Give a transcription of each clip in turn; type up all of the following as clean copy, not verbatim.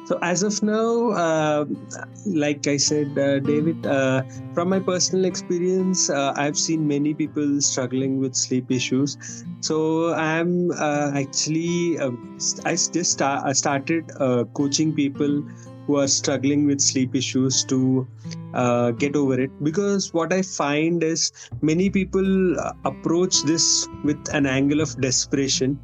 So as of now, like I said, David, from my personal experience, I've seen many people struggling with sleep issues. So I'm actually, I started coaching people who are struggling with sleep issues to get over it. Because what I find is many people approach this with an angle of desperation.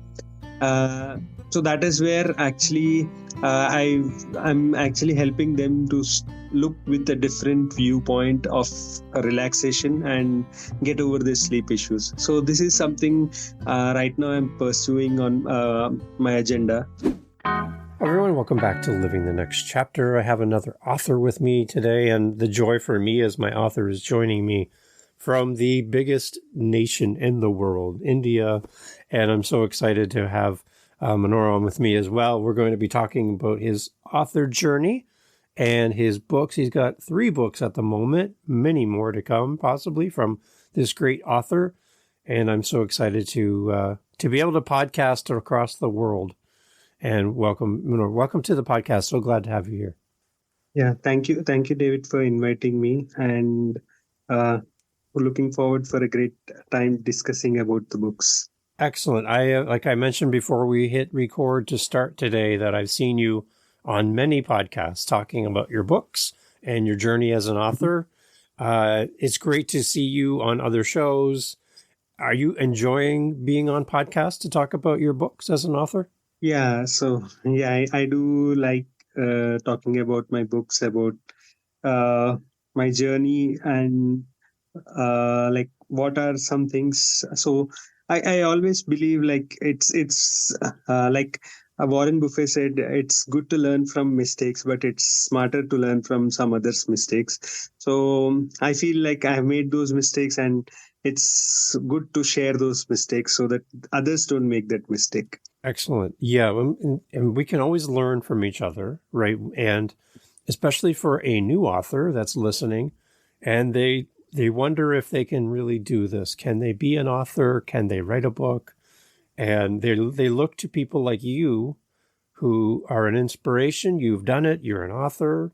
Uh, so that is where actually I'm actually helping them to look with a different viewpoint of relaxation and get over their sleep issues. So this is something right now I'm pursuing on my agenda. Everyone, welcome back to Living the Next Chapter. I have another author with me today, and the joy for me is my author is joining me from the biggest nation in the world, India, and I'm so excited to have Manohar on with me as well. We're going to be talking about his author journey and his books. He's got 3 books at the moment, many more to come, possibly from this great author, and I'm so excited to be able to podcast across the world. And welcome to the podcast. So glad to have you here. Yeah, thank you, David, for inviting me, and we're looking forward for a great time discussing about the books. Excellent. Like I mentioned before we hit record to start today, that I've seen you on many podcasts talking about your books and your journey as an author. It's great to see you on other shows. Are you enjoying being on podcasts to talk about your books as an author? Yeah, so I do like talking about my books, about my journey, and like what are some things. So I always believe like it's like Warren Buffett said, it's good to learn from mistakes, but it's smarter to learn from some others' mistakes. So I feel like I have made those mistakes, and it's good to share those mistakes so that others don't make that mistake. Excellent. Yeah. And we can always learn from each other, right? And especially for a new author that's listening and they wonder if they can really do this. Can they be an author? Can they write a book? And they look to people like you who are an inspiration. You've done it. You're an author.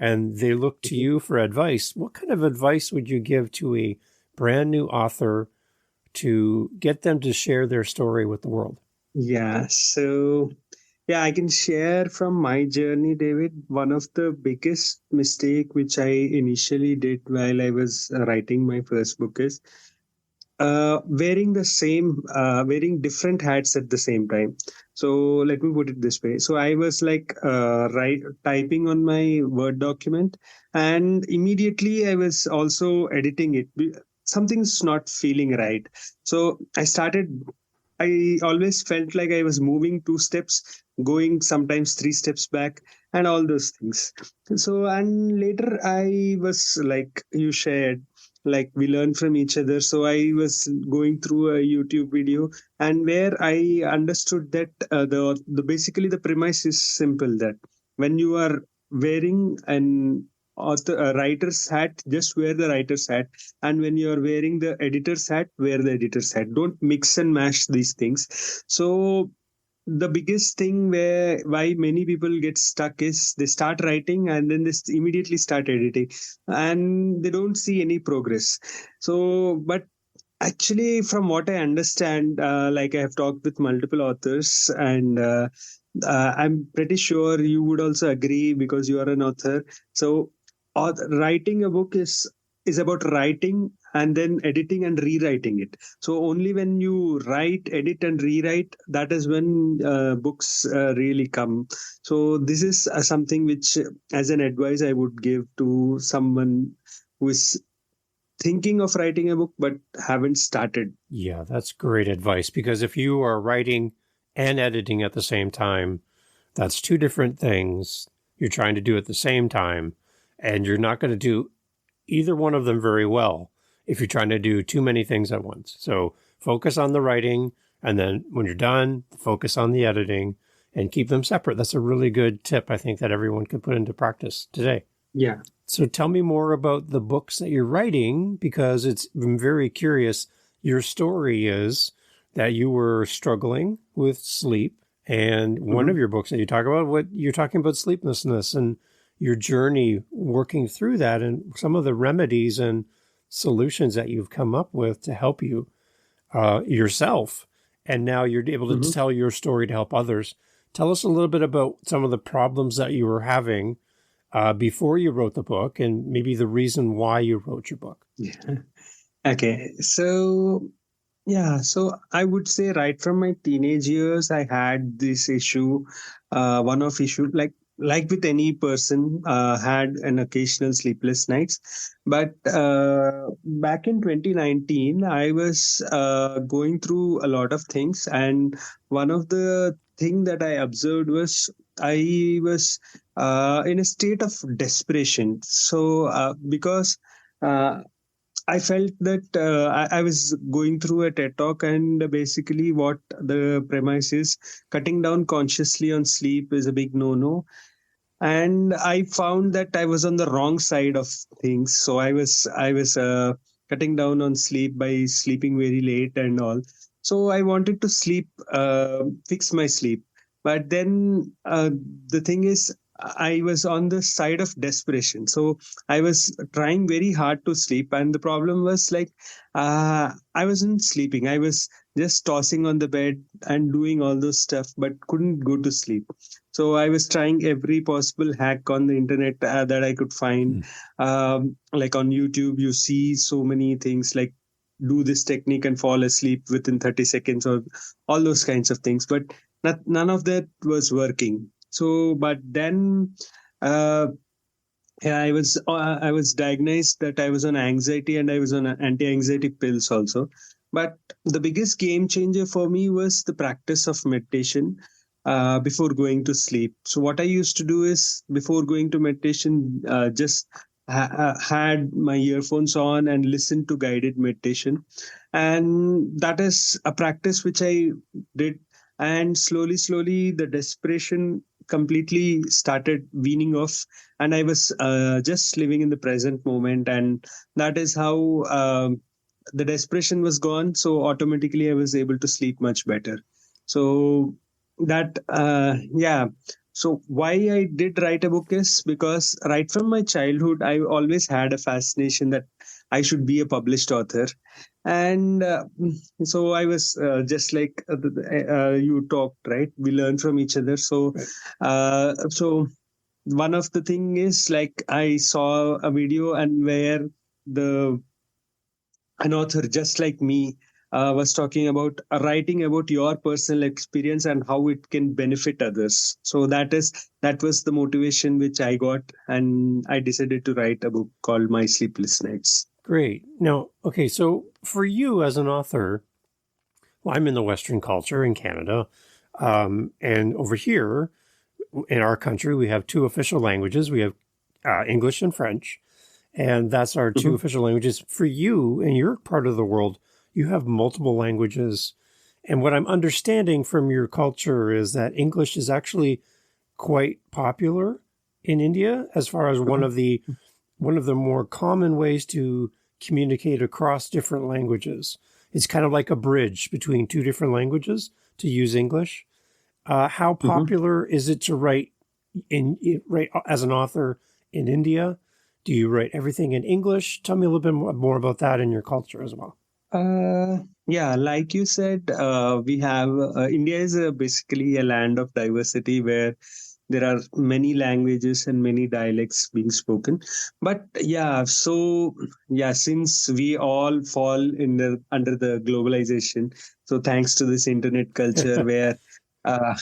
And they look to you for advice. What kind of advice would you give to a brand new author to get them to share their story with the world? Yeah, so I can share from my journey, David. One of the biggest mistake which I initially did while I was writing my first book is wearing different hats at the same time. So let me put it this way. So I was like typing on my Word document, and immediately I was also editing it. Something's not feeling right. So I always felt like I was moving 2 steps, going sometimes 3 steps back, and all those things. So, and later I was like you shared, like we learn from each other. So I was going through a YouTube video, and where I understood that the basically the premise is simple, that when you are wearing an writer's hat, just wear the writer's hat, and when you are wearing the editor's hat, wear the editor's hat. Don't mix and mash these things. So the biggest thing why many people get stuck is they start writing and then they immediately start editing, and they don't see any progress. So but actually, from what I understand, like I have talked with multiple authors, and I'm pretty sure you would also agree because you are an author. So writing a book is about writing and then editing and rewriting it. So only when you write, edit, and rewrite, that is when books really come. So this is something which, as an advice, I would give to someone who is thinking of writing a book but haven't started. Yeah, that's great advice, because if you are writing and editing at the same time, that's 2 different things you're trying to do at the same time, and you're not going to do either one of them very well if you're trying to do too many things at once. So focus on the writing, and then when you're done, focus on the editing, and keep them separate. That's a really good tip, I think, that everyone could put into practice today. Yeah. So tell me more about the books that you're writing, because I'm very curious. Your story is that you were struggling with sleep And one of Mhm. your books that you talk about, what you're talking about sleeplessness and your journey working through that and some of the remedies and solutions that you've come up with to help you yourself. And now you're able to Mhm. tell your story to help others. Tell us a little bit about some of the problems that you were having before you wrote the book and maybe the reason why you wrote your book. Yeah. Okay. So yeah, so I would say right from my teenage years, I had this issue, one-off issue, like with any person, had an occasional sleepless nights. But back in 2019, I was going through a lot of things, and one of the thing that I observed was I was in a state of desperation. So because uh, I felt that I was going through a TED talk, and basically, what the premise is, cutting down consciously on sleep is a big no no. And I found that I was on the wrong side of things. So I was cutting down on sleep by sleeping very late and all. So I wanted to fix my sleep. But then the thing is, I was on the side of desperation. So I was trying very hard to sleep, and the problem was like I wasn't sleeping. I was just tossing on the bed and doing all those stuff, but couldn't go to sleep. So I was trying every possible hack on the internet that I could find. Mm. Like on YouTube, you see so many things like do this technique and fall asleep within 30 seconds or all those kinds of things. But none of that was working. So, but then uh, yeah, I was diagnosed that I was on anxiety, and I was on anti-anxiety pills also. But the biggest game changer for me was the practice of meditation before going to sleep. So what I used to do is before going to meditation, just had my earphones on and listen to guided meditation, and that is a practice which I did. And slowly, the desperation completely started weaning off, and I was just living in the present moment, and that is how the desperation was gone. So automatically, I was able to sleep much better. So that yeah. So why I did write a book is because right from my childhood, I always had a fascination that I should be a published author, and so I was just like you talked, right? We learn from each other. So Right. so one of the thing is like I saw a video and where the an author just like me was talking about writing about your personal experience and how it can benefit others. So that was the motivation which I got, and I decided to write a book called My Sleepless Nights. Great. Now, okay, so for you as an author, well, I'm in the Western culture in Canada. And over here in our country, we have two official languages. We have English and French, and that's our two Mhm. official languages. For you, in your part of the world, you have multiple languages. And what I'm understanding from your culture is that English is actually quite popular in India as far as Mhm. one of the more common ways to communicate across different languages. It's kind of like a bridge between two different languages to use English. How Mhm. popular is it to write as an author in India? Do you write everything in English? Tell me a little bit more about that in your culture as well. Yeah, like you said, we have India is basically a land of diversity where there are many languages and many dialects being spoken. But yeah, so yeah, since we all fall in the under the globalization, so thanks to this internet culture where uh,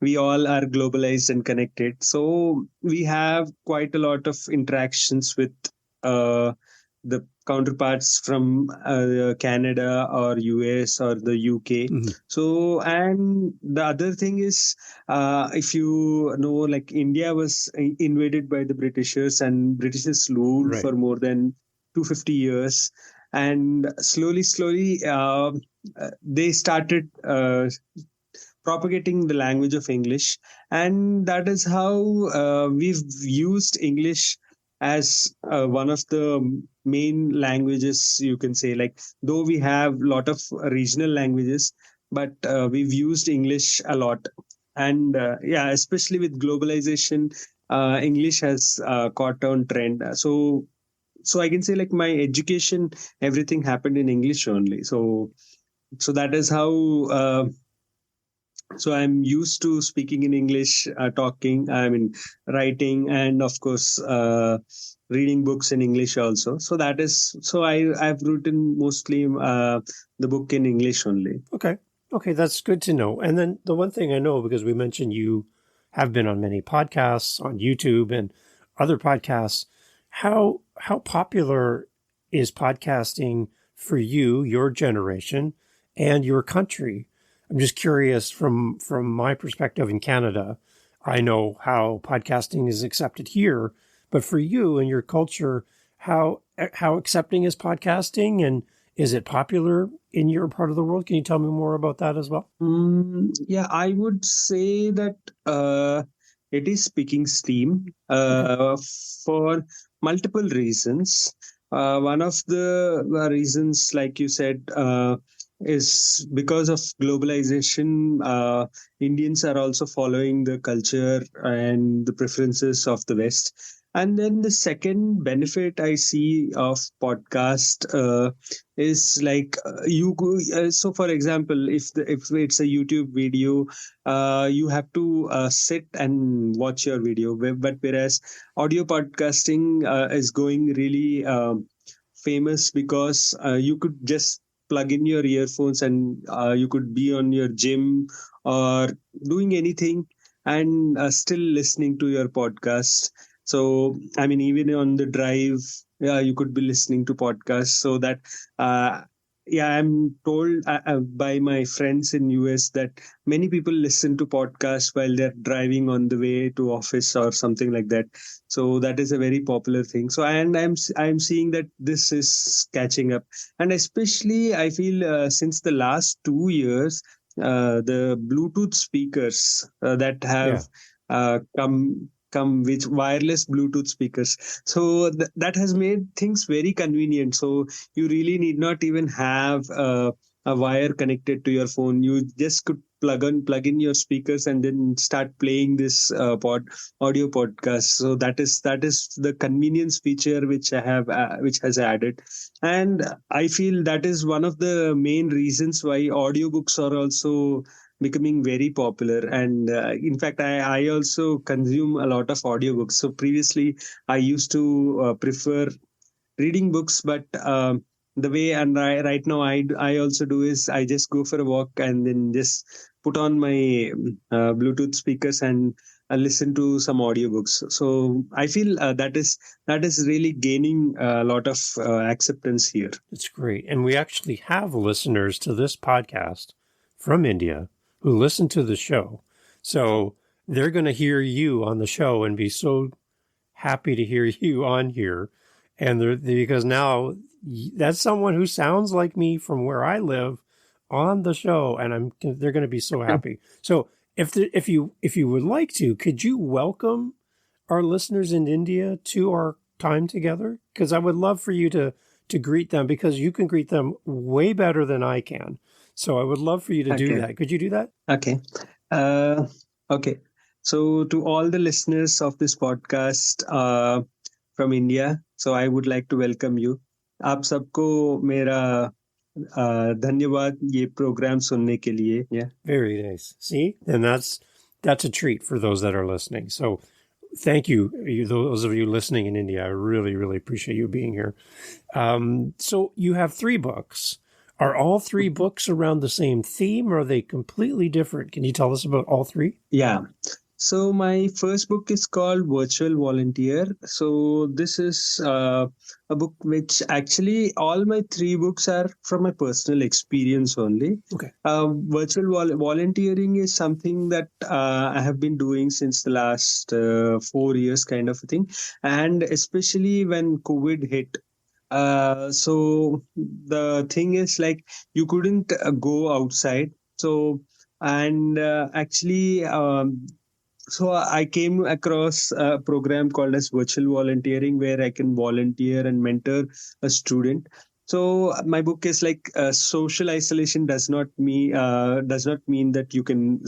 we all are globalized and connected, so we have quite a lot of interactions with uh, the counterparts from Canada or US or the UK. Mhm. So, and the other thing is, if you know, like India was invaded by the Britishers, and Britishers ruled Right. for more than 250 years. And slowly, they started propagating the language of English, and that is how we've used English as one of the main languages. You can say, like though we have a lot of regional languages, but we've used English a lot. And yeah, especially with globalization, English has caught on trend. So I can say like my education, everything happened in English only. So that is how. So I'm used to speaking in English, talking, I mean, writing, and of course, reading books in English also. So that is so I've written mostly the book in English only. Okay. Okay, that's good to know. And then the one thing I know, because we mentioned you have been on many podcasts on YouTube and other podcasts, how popular is podcasting for you, your generation, and your country? I'm just curious from my perspective in Canada. I know how podcasting is accepted here, but for you and your culture, how accepting is podcasting, and is it popular in your part of the world? Can you tell me more about that as well? Yeah, I would say that it is picking steam Okay. for multiple reasons. One of the reasons, like you said, is because of globalization. Indians are also following the culture and the preferences of the West. And then the second benefit I see of podcast is like so for example, if it's a YouTube video, you have to sit and watch your video, but whereas audio podcasting is going really famous because you could just plug in your earphones and you could be on your gym or doing anything and still listening to your podcast. So I mean, even on the drive, yeah, you could be listening to podcasts. So that uh, yeah, I'm told by my friends in US that many people listen to podcasts while they're driving on the way to office or something like that. So that is a very popular thing. So and I'm seeing that this is catching up, and especially I feel since the last 2 years, the Bluetooth speakers that Yeah. have come with wireless Bluetooth speakers. So that has made things very convenient. So you really need not even have a wire connected to your phone. You just could plug in your speakers and then start playing this audio podcast. So that is the convenience feature which I have which has added, and I feel that is one of the main reasons why audiobooks are also becoming very popular. And in fact, I also consume a lot of audiobooks. So previously I used to prefer reading books, but the way and right now I also do is I just go for a walk and then just put on my Bluetooth speakers and listen to some audiobooks. So I feel that is really gaining a lot of acceptance here. It's great. And we actually have listeners to this podcast from India who listen to the show. So they're going to hear you on the show and be so happy to hear you on here. And because now that's someone who sounds like me from where I live on the show, and they're going to be so happy. So if you would like to, could you welcome our listeners in India to our time together? Because I would love for you to greet them, because you can greet them way better than I can. So I would love for you to do Okay. that. Could you do that? Okay. Okay. So, to all the listeners of this podcast from India, so I would like to welcome you. आप सबको मेरा धन्यवाद ये programme सुनने के लिए. Yeah. Very nice. See, and that's a treat for those that are listening. So thank you, those of you listening in India. I really, really appreciate you being here. So you have 3 books. Are all 3 books around the same theme, or are they completely different? Can you tell us about all 3? Yeah. So my first book is called Virtual Volunteer. So this is a book which actually all my 3 books are from my personal experience only. Okay. Volunteering is something that I have been doing since the last 4 years, kind of a thing, and especially when COVID hit. So the thing is like you couldn't go outside. So and actually. So I came across a program called as virtual volunteering, where I can volunteer and mentor a student. So my book is like social isolation does not mean that you can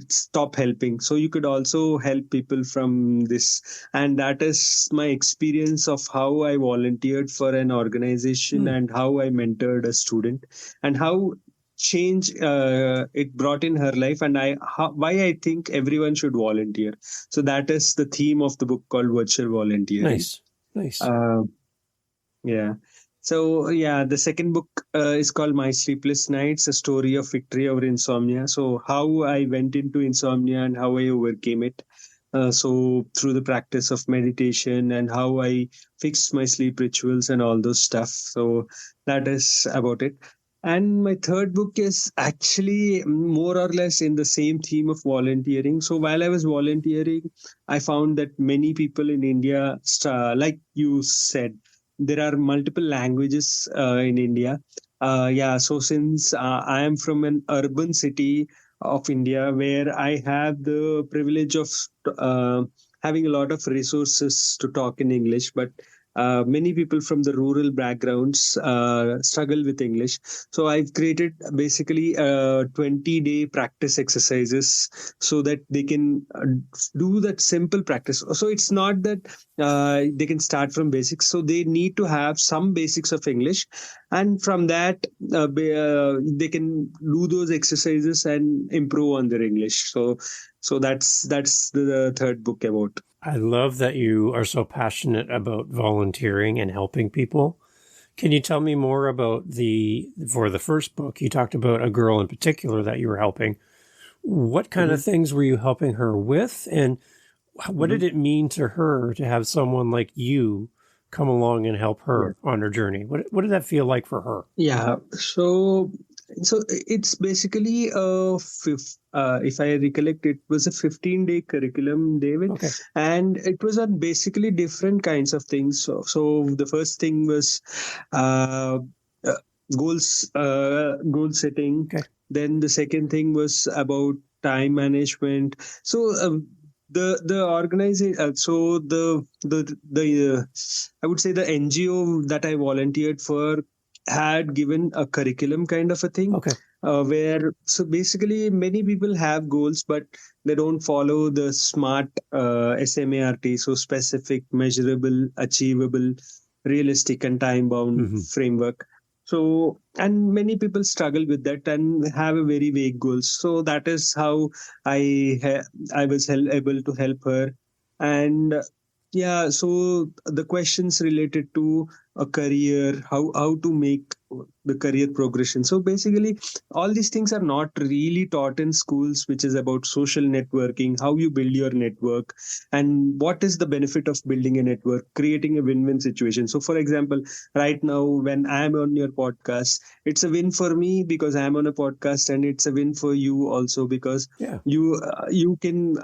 stop helping. So you could also help people from this, and that is my experience of how I volunteered for an organization Hmm. and how I mentored a student, and how change it brought in her life, and why I think everyone should volunteer. So that is the theme of the book called Virtual Volunteering. Nice. Nice. Uh, yeah. So yeah, the second book is called My Sleepless Nights: A Story of Victory Over Insomnia. So how I went into insomnia and how I overcame it. So through the practice of meditation and how I fixed my sleep rituals and all those stuff. So that is about it. And my third book is actually more or less in the same theme of volunteering. So while I was volunteering, I found that many people in India, like you said, there are multiple languages in India. Yeah, so since I am from an urban city of India where I have the privilege of uh, having a lot of resources to talk in English, but many people from the rural backgrounds struggle with English. So I've created basically 20-day practice exercises so that they can do that simple practice. So it's not that they can start from basics, so they need to have some basics of English, and from that they can do those exercises and improve on their English. So that's the third book about. I love that you are so passionate about volunteering and helping people. Can you tell me more about for the first book, you talked about a girl in particular that you were helping. What kind of Mhm. things were you helping her with? And what did Mhm. it mean to her to have someone like you come along and help Yeah. her on her journey? What did that feel like for her? Yeah. So it's basically if I recollect, it was a 15-day curriculum, David, Okay. and it was on basically different kinds of things. So the first thing was uh, uh, goal setting. Okay. Then the second thing was about time management. So the organization, so the I would say the NGO that I volunteered for had given a curriculum kind of a thing, Okay. where so basically many people have goals but they don't follow the smart SMART, so specific, measurable, achievable, realistic and time bound Hmm. framework. So and many people struggle with that and have a very vague goals. So that is how I was able to help her. And yeah, so the questions related to a career, how to make the career progression. So basically all these things are not really taught in schools, which is about social networking, how you build your network, and what is the benefit of building a network, creating a win-win situation. So for example, right now when I am on your podcast, it's a win for me because I am on a podcast, and it's a win for you also because Yeah. you can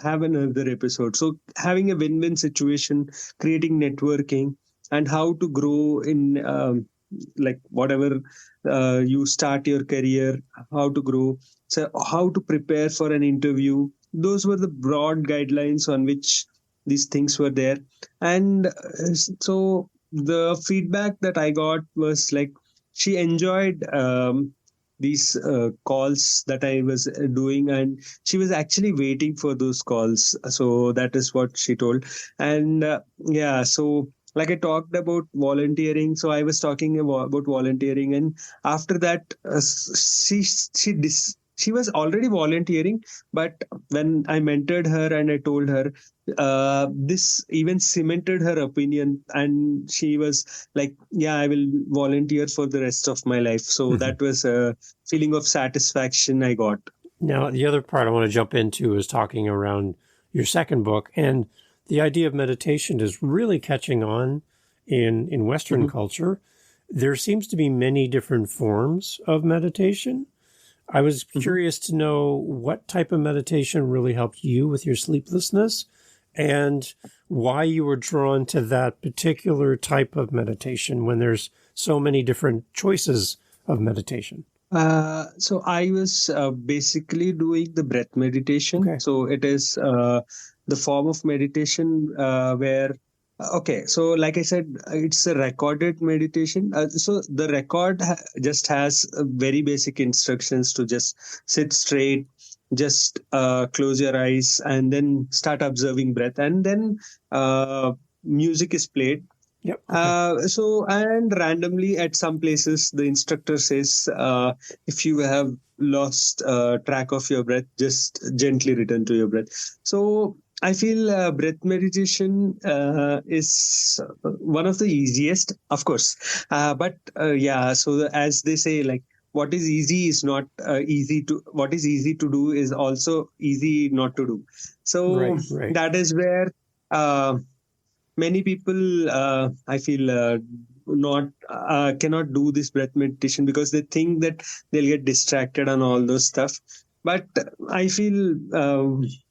have another episode. So having a win-win situation, creating networking, and how to grow in like whatever you start your career, how to grow, so how to prepare for an interview. Those were the broad guidelines on which these things were there. And so the feedback that I got was like she enjoyed these calls that I was doing, and she was actually waiting for those calls. So that is what she told. And yeah, so like I talked about volunteering, so I was talking about volunteering, and after that, she was already volunteering, but when I mentored her and I told her, this even cemented her opinion, and she was like, "Yeah, I will volunteer for the rest of my life." So Hmm. that was a feeling of satisfaction I got. Now, the other part I want to jump into is talking around your second book, and the idea of meditation is really catching on in Western Mhm. culture. There seems to be many different forms of meditation. I was Mhm. curious to know what type of meditation really helped you with your sleeplessness and why you were drawn to that particular type of meditation when there's so many different choices of meditation. So I was basically doing the breath meditation. Okay. So it is the form of meditation where Okay, so like I said, it's a recorded meditation. So the record just has very basic instructions to just sit straight, just close your eyes, and then start observing breath, and then music is played. Yep. Okay. So and randomly at some places, the instructor says, if you have lost track of your breath, just gently return to your breath. So I feel breath meditation is one of the easiest, of course. But yeah, so as they say, like what is easy is not easy to. What is easy to do is also easy not to do. So Right. Right. that is where. Many people I feel not cannot do this breath meditation because they think that they'll get distracted and all those stuff. But I feel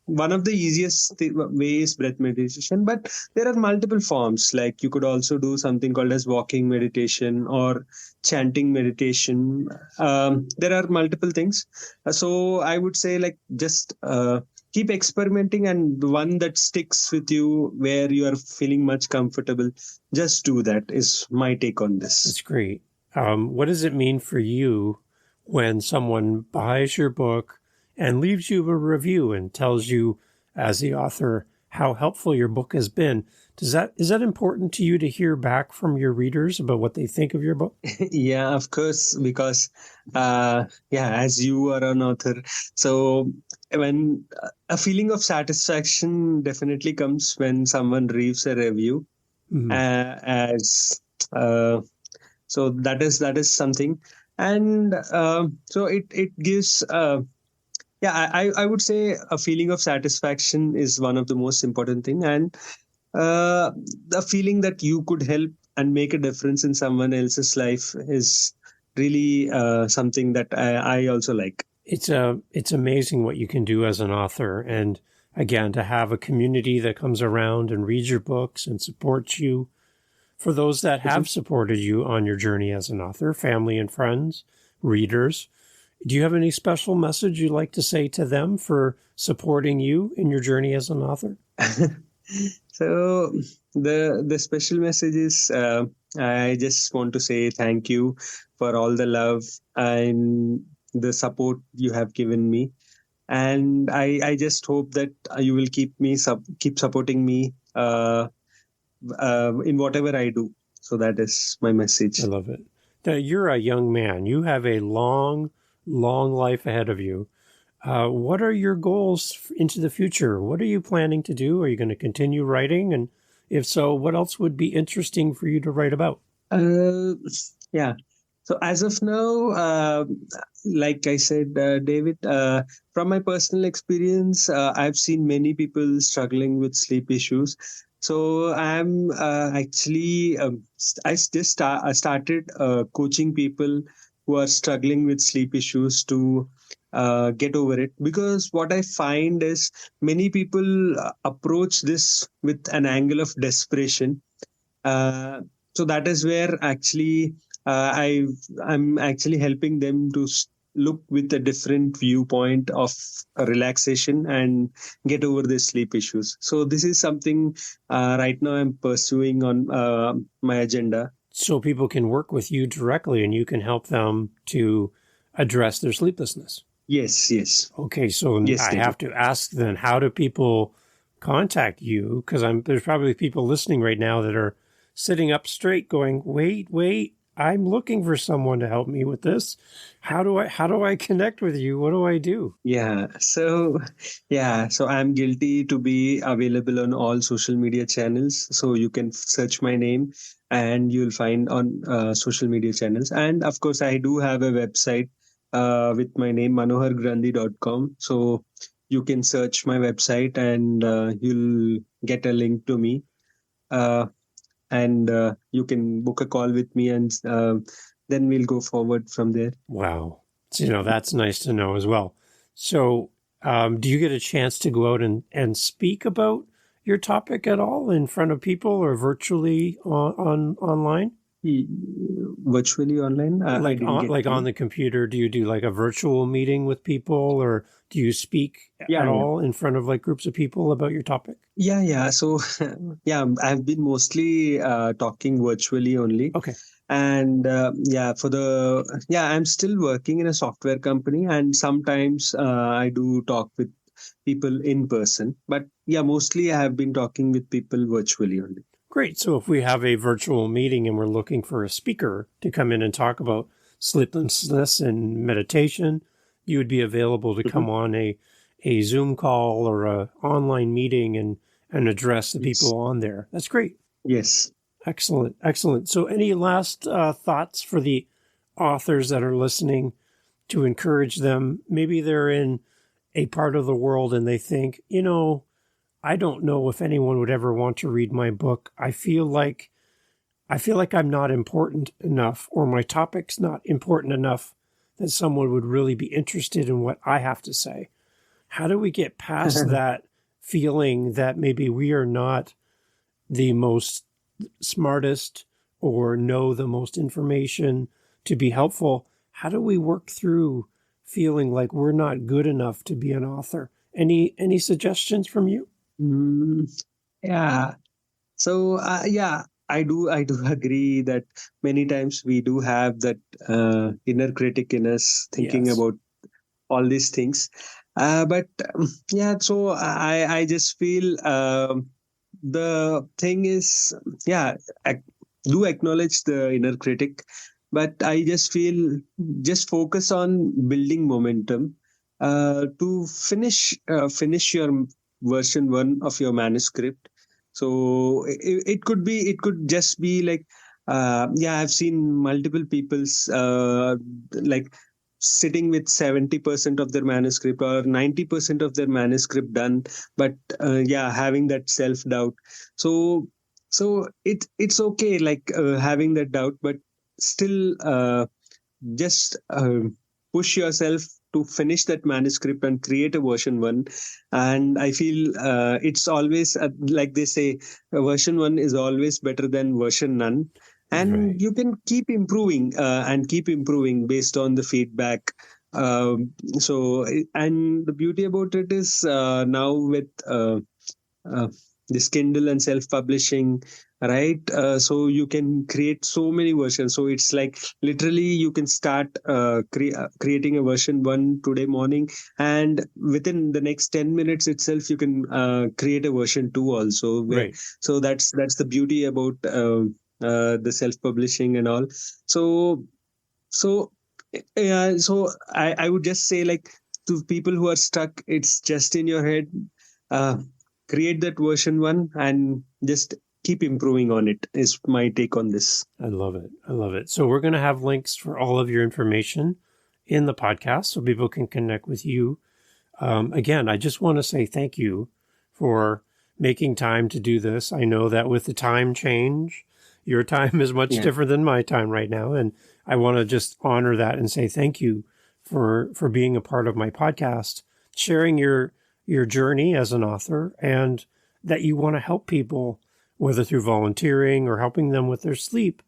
one of the easiest way is breath meditation, but there are multiple forms. Like you could also do something called as walking meditation or chanting meditation. There are multiple things. So I would say, like, just keep experimenting, and the one that sticks with you where you are feeling much comfortable, just do that, is my take on this. That's great. What does it mean for you when someone buys your book and leaves you a review and tells you, as the author, how helpful your book has been? Is that important to you to hear back from your readers about what they think of your book? Yeah, of course, because yeah, as you are an author, so when a feeling of satisfaction definitely comes when someone leaves a review, Mm-hmm. as so that is something. And so it gives yeah, I would say a feeling of satisfaction is one of the most important thing. And uh, the feeling that you could help and make a difference in someone else's life is really something that I also like. It's amazing what you can do as an author, and again, to have a community that comes around and reads your books and supports you. For those that Mhm. have supported you on your journey as an author, family and friends, readers, do you have any special message you'd like to say to them for supporting you in your journey as an author? So the special message is, I just want to say thank you for all the love and the support you have given me. And I just hope that you will keep supporting me in whatever I do. So that is my I message. love it. Now, you're a young man. You have a long, long life ahead of you. What are your goals into the future? What are you planning to do? Are you going to continue writing? And if so, what else would be interesting for you to write about? Uh, yeah. So as of now, like I said, David, from my personal experience, I've seen many people struggling with sleep issues. So I'm actually, I started coaching people who are struggling with sleep issues to get over it. Because what I find is many people approach this with an angle of desperation. uh, so that is where actually I'm actually helping them to look with a different viewpoint of a relaxation and get over their sleep issues. So this is something right now I'm pursuing on my agenda. So people can work with you directly and you can help them to address their sleeplessness. Yes, yes, Okay, so yes, I David. have to ask then, how do people contact you? Because there's probably people listening right now that are sitting up straight going, wait, I'm looking for someone to help me with this. How do I connect with you? What do I do? So I'm guilty to be available on all social media channels. So you can search my name and you'll find on social media channels. And of course, I do have a website with my name, manohargrandhi.com. So you can search my website and you'll get a link to me. Uh, and you can book a call with me, and then we'll go forward from there. Wow. So, that's nice to know as well. So, do you get a chance to go out and speak about your topic at all in front of people or virtually online? E- Virtually online? I didn't get Like on you. the computer, do you do like a virtual meeting with people, or do you speak at Yeah, yeah. all in front of like groups of people about your topic? Yeah, yeah. So, yeah, I've been mostly talking virtually only. Okay. And yeah, I'm still working in a software company, and sometimes I do talk with people in person. But yeah, mostly I have been talking with people virtually only. Great. So if we have a virtual meeting and we're looking for a speaker to come in and talk about sleeplessness and meditation, you would be available to Mhm. come on a Zoom call or a online meeting and address the Yes. people on there. That's great. Yes. Excellent. Excellent. So any last thoughts for the authors that are listening to encourage them? Maybe they're in a part of the world and they think, I don't know if anyone would ever want to read my book. I feel like I'm not important enough, or my topic's not important enough that someone would really be interested in what I have to say. How do we get past that feeling that maybe we are not the most smartest or know the most information to be helpful? How do we work through feeling like we're not good enough to be an author? Any suggestions from you? Mm, yeah. So yeah, I do agree that many times we do have that inner critic in us thinking Yes. about all these things. But yeah, so I just feel the thing is, yeah, I do acknowledge the inner critic, but I just feel just focus on building momentum to finish your version one of your manuscript. So it could just be like yeah, I've seen multiple people's like sitting with 70% of their manuscript or 90% of their manuscript done, but yeah, having that self doubt. So it's okay, like having that doubt, but still just push yourself to finish that manuscript and create a version one. And I feel it's always like they say, version one is always better than version none. Right. And you can keep improving and keep improving based on the feedback. So and the beauty about it is now with uh, this Kindle and self-publishing, right? So you can create so many versions. So it's like literally you can start creating a version one today morning, and within the next 10 minutes itself, you can create a version two also. Right. So that's the beauty about the self-publishing and all. So so yeah, so I would just say, like, to people who are stuck, it's just in your head. Uh, Create that version one and just keep improving on it, is my take on this. I love it. I love it. So we're going to have links for all of your information in the podcast so people can connect with you. Again, I just want to say thank you for making time to do this. I know that with the time change, your time is much Yeah. different than my time right now. And I want to just honor that and say thank you for being a part of my podcast, sharing your journey as an author, and that you want to help people, whether through volunteering or helping them with their sleep.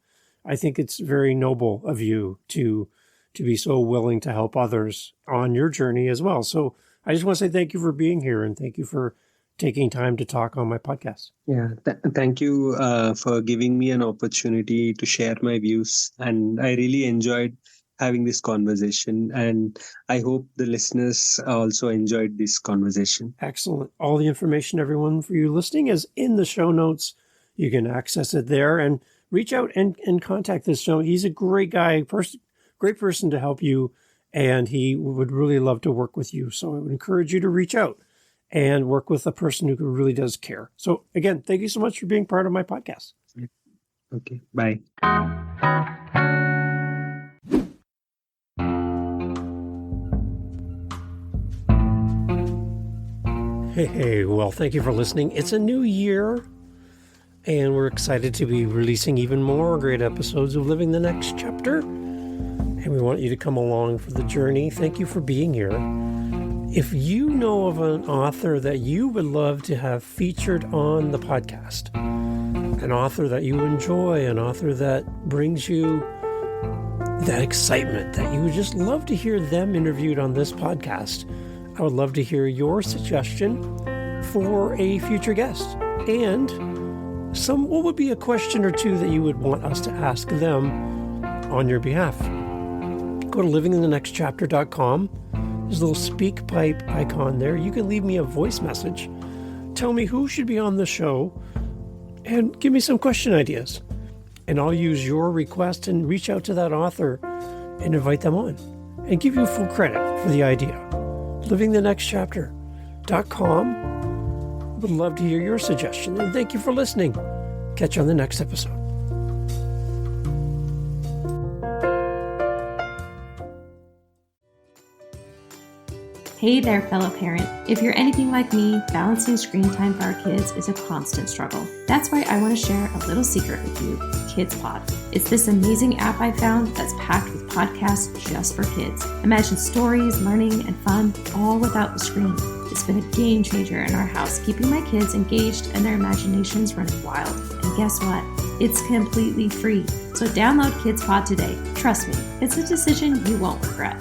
I think it's very noble of you to be so willing to help others on your journey as well. So I just want to say thank you for being here and thank you for taking time to talk on my podcast. Yeah, thank you for giving me an opportunity to share my views. And I really enjoyed having this conversation. And I hope the listeners also enjoyed this conversation. Excellent. All the information, everyone, for you listening is in the show notes. You can access it there and reach out and contact this show. He's a great guy, great person to help you, and he would really love to work with you. So I would encourage you to reach out and work with a person who really does care. So again, thank you so much for being part of my podcast. Okay, bye. Hey, well, thank you for listening. It's a new year, and we're excited to be releasing even more great episodes of Living the Next Chapter. And we want you to come along for the journey. Thank you for being here. If you know of an author that you would love to have featured on the podcast, an author that you enjoy, an author that brings you that excitement that you would just love to hear them interviewed on this podcast, I would love to hear your suggestion for a future guest. And what would be a question or two that you would want us to ask them on your behalf? Go to livinginthenextchapter.com. There's a little speak pipe icon there. You can leave me a voice message. Tell me who should be on the show and give me some question ideas. And I'll use your request and reach out to that author and invite them on and give you full credit for the idea. livinginthenextchapter.com. Would love to hear your suggestion. And thank you for listening. Catch you on the next episode. Hey there, fellow parent. If you're anything like me, balancing screen time for our kids is a constant struggle. That's why I want to share a little secret with you, KidsPod. It's this amazing app I found that's packed with podcasts just for kids. Imagine stories, learning, and fun, all without the screen. It's been a game changer in our house, keeping my kids engaged and their imaginations running wild. And guess what? It's completely free. So download KidsPod today. Trust me, it's a decision you won't regret.